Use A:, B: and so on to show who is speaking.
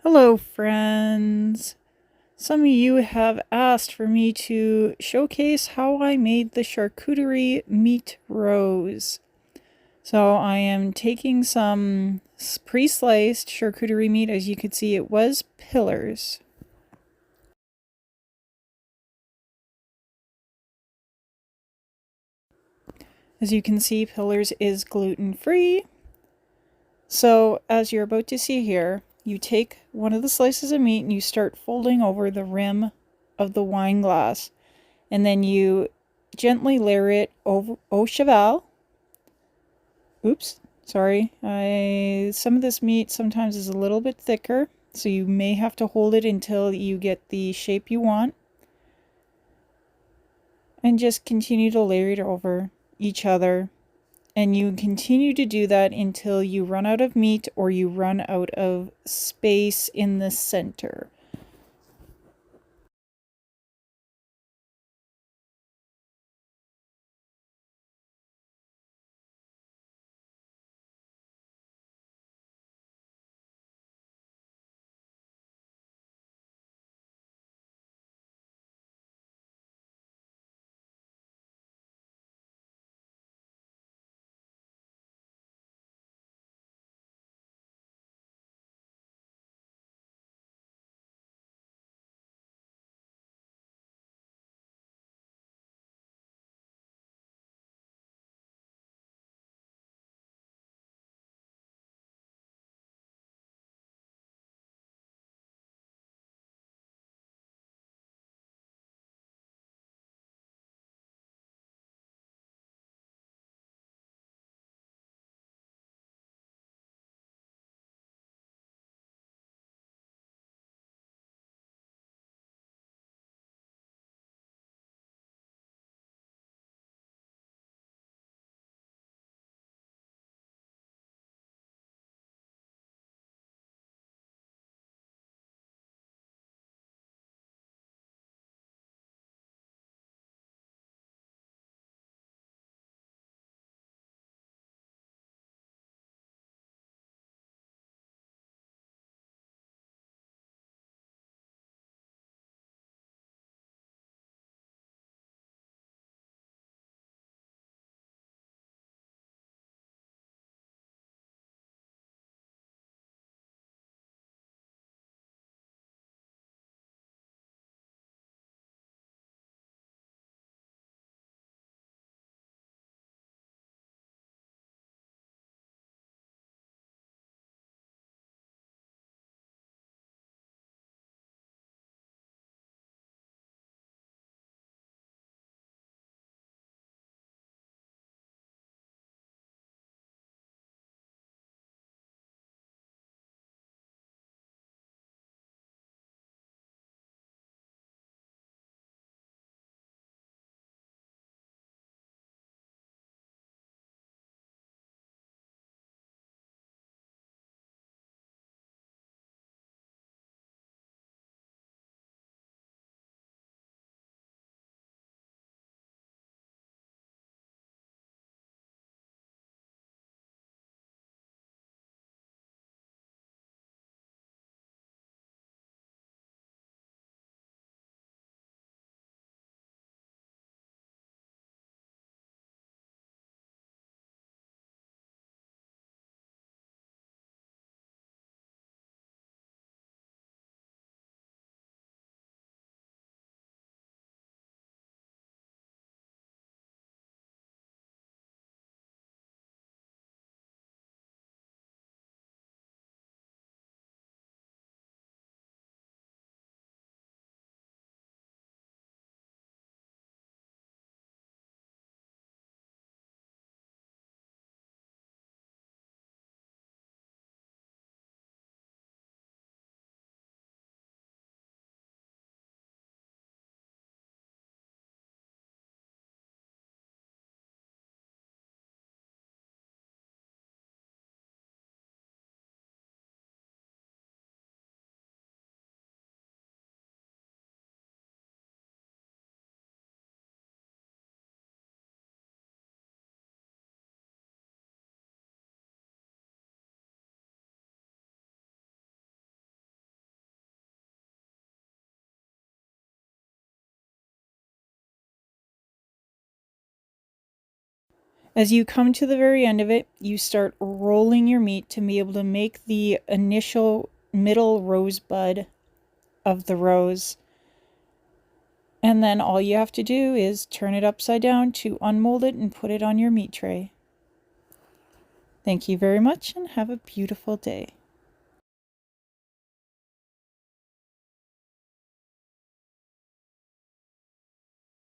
A: Hello, friends. Some of you have asked for me to showcase how I made the Charcuterie Meat Rose. So I am taking some pre-sliced charcuterie meat. As you can see, it was pillars. As you can see, pillars is gluten-free. So as you're about to see here, you take one of the slices of meat and you start folding over the rim of the wine glass. And then you gently layer it over au cheval. Oops, sorry. Some of this meat sometimes is a little bit thicker, so you may have to hold it until you get the shape you want. And just continue to layer it over each other. And you continue to do that until you run out of meat or you run out of space in the center. As you come to the very end of it, you start rolling your meat to be able to make the initial middle rosebud of the rose. And then all you have to do is turn it upside down to unmold it and put it on your meat tray. Thank you very much and have a beautiful day.